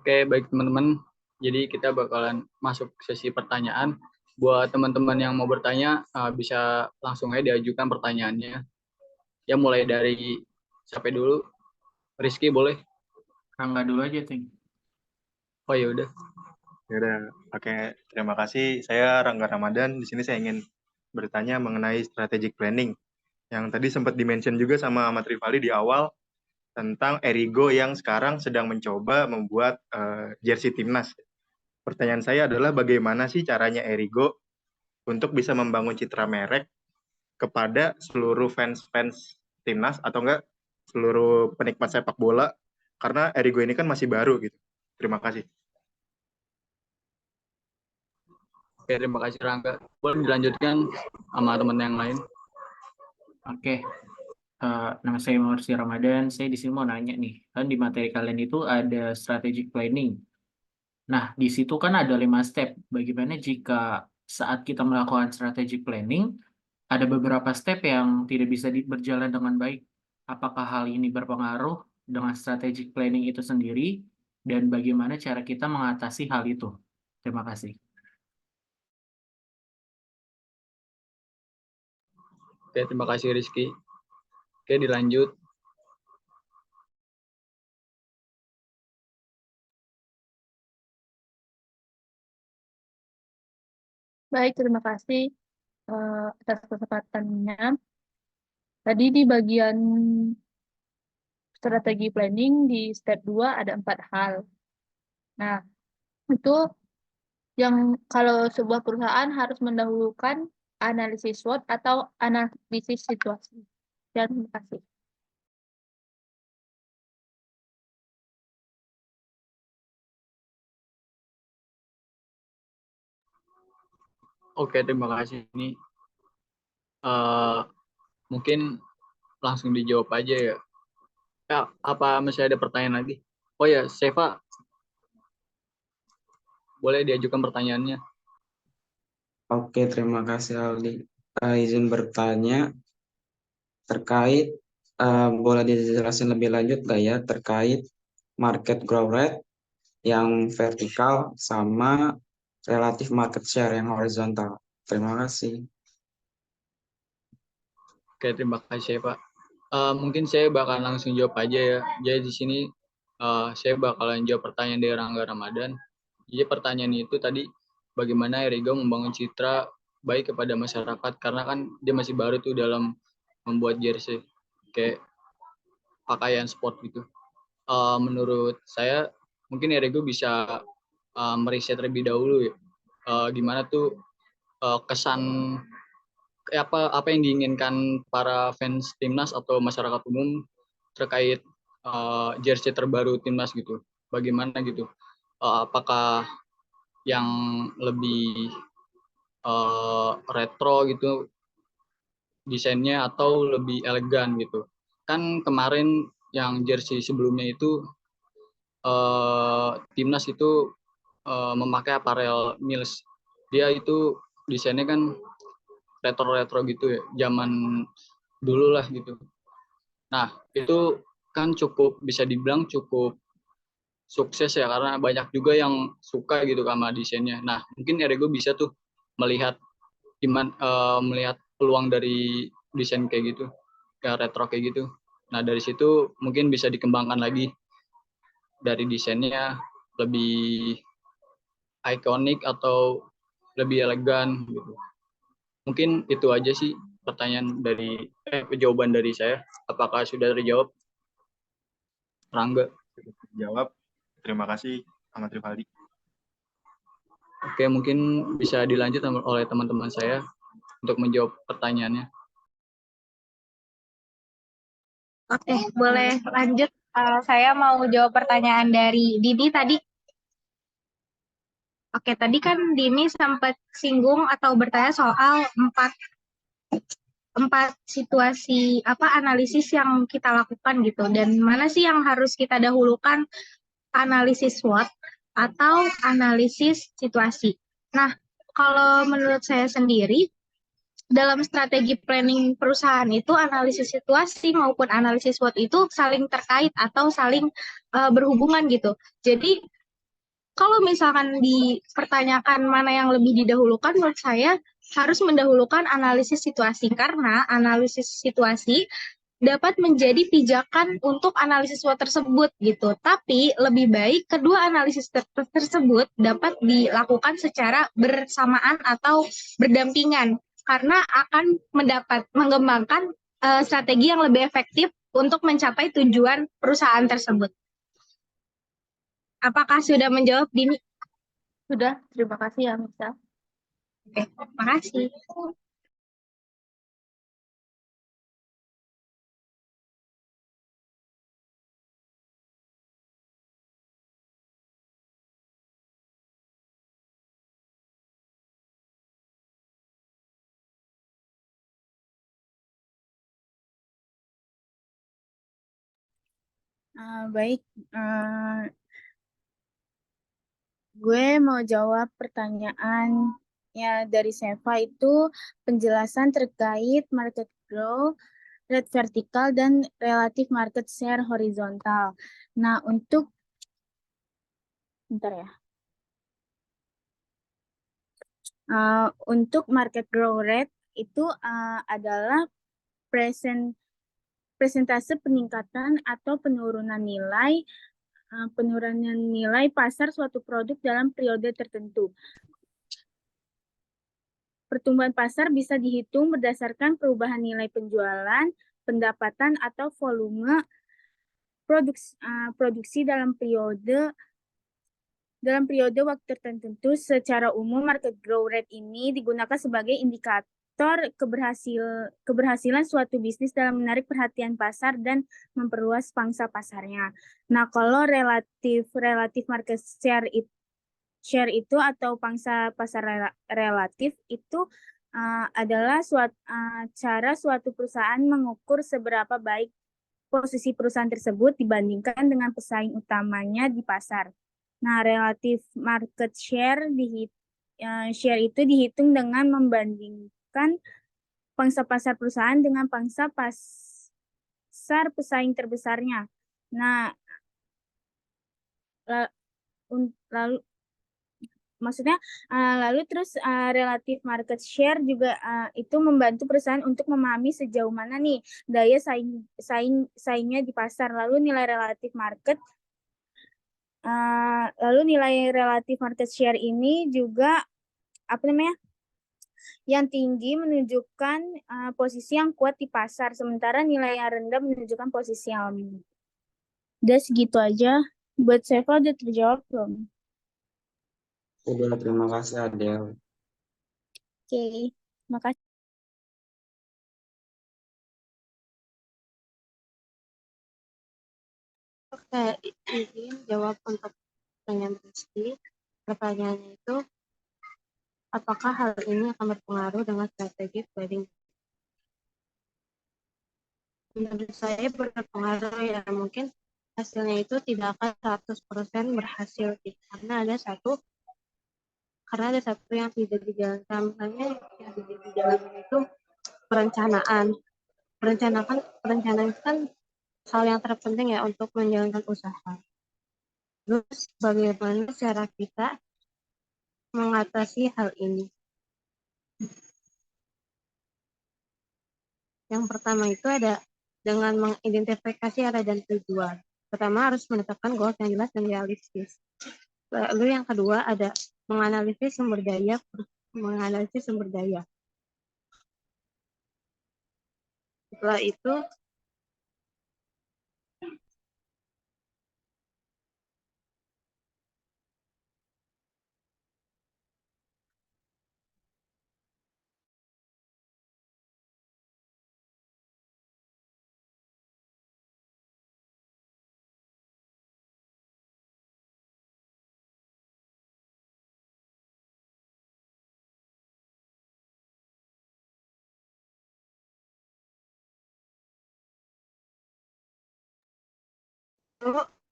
Oke, baik teman-teman. Jadi kita bakalan masuk sesi pertanyaan. Buat teman-teman yang mau bertanya, bisa langsung aja diajukan pertanyaannya. Ya mulai dari siapa dulu? Rizky boleh? Rangga dulu aja, Ting. Oh ya udah. Ya udah, oke. Terima kasih. Saya Rangga Ramadan. Di sini saya ingin bertanya mengenai strategic planning. Yang tadi sempat dimention juga sama Ahmad Rifali di awal tentang Erigo yang sekarang sedang mencoba membuat jersey timnas. Pertanyaan saya adalah bagaimana sih caranya Erigo untuk bisa membangun citra merek kepada seluruh fans-fans timnas atau enggak seluruh penikmat sepak bola, karena Erigo ini kan masih baru gitu. Terima kasih. Oke, terima kasih Rangga. Boleh dilanjutkan sama teman yang lain? Oke. Nama saya Maursi Ramadan. Saya di sini mau nanya nih. Kan di materi kalian itu ada strategic planning. Nah, di situ kan ada 5 step. Bagaimana jika saat kita melakukan strategic planning, ada beberapa step yang tidak bisa berjalan dengan baik. Apakah hal ini berpengaruh dengan strategic planning itu sendiri? Dan bagaimana cara kita mengatasi hal itu? Terima kasih. Oke, terima kasih Rizky. Oke, dilanjut. Baik, terima kasih atas kesempatannya. Tadi di bagian strategi planning di step 2 ada 4 hal. Nah, itu yang kalau sebuah perusahaan harus mendahulukan analisis SWOT atau analisis situasi. Dan terima kasih. Oke, terima kasih. Ini mungkin langsung dijawab aja ya. Ya, apa masih ada pertanyaan lagi? Oh ya, Seva, boleh diajukan pertanyaannya. Oke, terima kasih Aldi. Izin bertanya terkait, boleh dijelasin lebih lanjut nggak ya terkait market growth rate yang vertikal sama relatif market share yang horizontal. Terima kasih. Oke, terima kasih Pak. Mungkin saya bakal langsung jawab aja ya. Jadi di sini saya bakalan jawab pertanyaan dari Rangga Ramadan. Jadi pertanyaan itu tadi bagaimana Erigo membangun citra baik kepada masyarakat karena kan dia masih baru tuh dalam membuat jersey kayak pakaian sport gitu. Menurut saya mungkin Erigo bisa meriset terlebih dahulu ya. Gimana tuh kesan apa yang diinginkan para fans timnas atau masyarakat umum terkait jersey terbaru timnas gitu. Bagaimana gitu? Apakah yang lebih retro gitu desainnya atau lebih elegan gitu? Kan kemarin yang jersey sebelumnya itu timnas itu memakai aparel Mills. Dia itu desainnya kan retro-retro gitu ya, zaman dulu lah gitu. Nah, itu kan cukup bisa dibilang cukup sukses ya karena banyak juga yang suka gitu sama desainnya. Nah, mungkin Erego bisa tuh melihat melihat peluang dari desain kayak gitu, kayak retro kayak gitu. Nah, dari situ mungkin bisa dikembangkan lagi dari desainnya lebih ikonik atau lebih elegan gitu. Mungkin itu aja sih pertanyaan dari jawaban dari saya. Apakah sudah terjawab, Rangga? Jawab. Terima kasih, Ahmad Rifaldi. Oke, mungkin bisa dilanjut oleh teman-teman saya untuk menjawab pertanyaannya. Oke, boleh lanjut. Saya mau jawab pertanyaan dari Didi tadi. Oke, tadi kan Dini sempat singgung atau bertanya soal empat situasi analisis yang kita lakukan gitu, dan mana sih yang harus kita dahulukan, analisis SWOT atau analisis situasi. Nah, kalau menurut saya sendiri dalam strategi planning perusahaan itu analisis situasi maupun analisis SWOT itu saling terkait atau saling berhubungan gitu. Jadi kalau misalkan dipertanyakan mana yang lebih didahulukan, menurut saya harus mendahulukan analisis situasi karena analisis situasi dapat menjadi pijakan untuk analisis SWOT tersebut gitu. Tapi lebih baik kedua analisis tersebut dapat dilakukan secara bersamaan atau berdampingan karena akan mengembangkan strategi yang lebih efektif untuk mencapai tujuan perusahaan tersebut. Apakah sudah menjawab, Dini? Sudah, terima kasih ya, Misa. Oke, makasih. Baik, gue mau jawab pertanyaan ya dari Seva itu penjelasan terkait market growth, rate vertikal, dan relatif market share horizontal. Nah, bentar ya. Untuk market growth rate itu adalah presentase peningkatan atau penurunan nilai pasar suatu produk dalam periode tertentu. Pertumbuhan pasar bisa dihitung berdasarkan perubahan nilai penjualan, pendapatan, atau volume produksi dalam periode waktu tertentu. Secara umum, market growth rate ini digunakan sebagai indikator keberhasilan suatu bisnis dalam menarik perhatian pasar dan memperluas pangsa pasarnya. Nah, kalau relatif market share itu atau pangsa pasar relatif itu adalah cara suatu perusahaan mengukur seberapa baik posisi perusahaan tersebut dibandingkan dengan pesaing utamanya di pasar. Nah, relatif market share itu dihitung dengan membandingkan pangsa pasar perusahaan dengan pangsa pasar pesaing terbesarnya. Nah, lalu maksudnya lalu terus relatif market share juga itu membantu perusahaan untuk memahami sejauh mana nih daya saingnya di pasar. Lalu nilai relatif market share ini juga yang tinggi menunjukkan posisi yang kuat di pasar, sementara nilai yang rendah menunjukkan posisi yang lemah. Udah segitu aja. Buat Seva udah terjawab belum? Udah, terima kasih Adel. Oke, makasih. Oke, izin jawab untuk pertanyaan Rizky. Pertanyaannya itu, apakah hal ini akan berpengaruh dengan strategi trading? Menurut saya berpengaruh ya, mungkin hasilnya itu tidak akan 100% berhasil karena ada satu yang tidak dijalankan. Misalnya yang tidak dijalankan itu perencanaan itu kan hal yang terpenting ya untuk menjalankan usaha. Terus bagaimana cara kita mengatasi hal ini? Yang pertama itu ada dengan mengidentifikasi arah dan tujuan. Pertama harus menetapkan goals yang jelas dan realistis. Lalu yang kedua ada menganalisis sumber daya. Setelah itu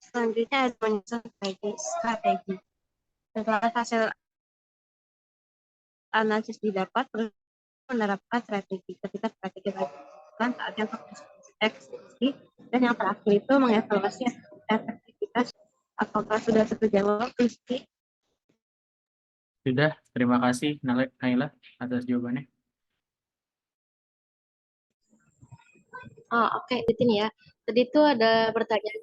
selanjutnya ada menyusun strategi. Setelah hasil analisis didapat, menerapkan strategi. Ketika strategi dilakukan, saatnya untuk eksekusi. Dan yang terakhir itu mengevaluasi efektivitas. Apakah sudah terjawab, Rizky? Sudah, terima kasih Naila atas jawabannya. Oh, oke, di sini ya. Tadi itu ada pertanyaan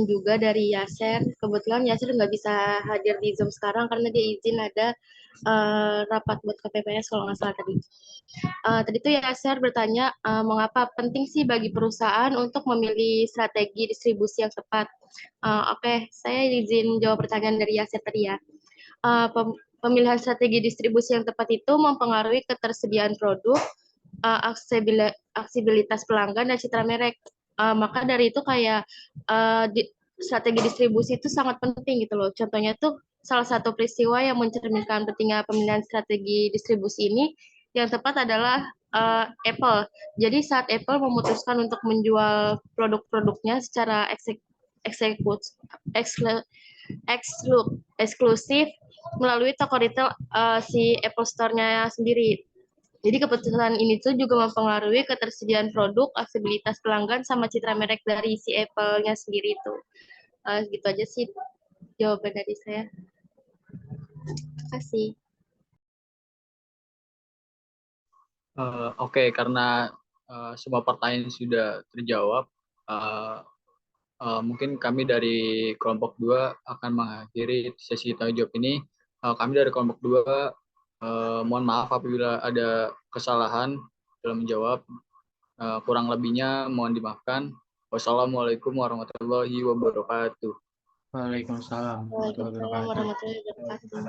juga dari Yaser. Kebetulan Yaser nggak bisa hadir di Zoom sekarang karena dia izin ada rapat buat KPPS kalau nggak salah tadi. Tadi itu Yaser bertanya, mengapa penting sih bagi perusahaan untuk memilih strategi distribusi yang tepat? Oke, saya izin jawab pertanyaan dari Yaser tadi ya. Pemilihan strategi distribusi yang tepat itu mempengaruhi ketersediaan produk, aksesibilitas pelanggan, dan citra merek. Maka dari itu kayak strategi distribusi itu sangat penting gitu loh. Contohnya tuh salah satu peristiwa yang mencerminkan pentingnya pemilihan strategi distribusi ini yang tepat adalah Apple. Jadi saat Apple memutuskan untuk menjual produk-produknya secara eksklusif melalui toko retail si Apple Store-nya sendiri. Jadi keputusan ini tuh juga mempengaruhi ketersediaan produk, aksesibilitas pelanggan, sama citra merek dari si Apple-nya sendiri itu. Gitu aja sih jawaban dari saya. Terima kasih. Oke, karena semua pertanyaan sudah terjawab, mungkin kami dari kelompok 2 akan mengakhiri sesi tanya jawab ini. Kami dari kelompok 2 mohon maaf apabila ada kesalahan dalam menjawab. Kurang lebihnya mohon dimaafkan. Wassalamualaikum warahmatullahi wabarakatuh. Waalaikumsalam warahmatullahi wabarakatuh. Waalaikumsalam warahmatullahi wabarakatuh.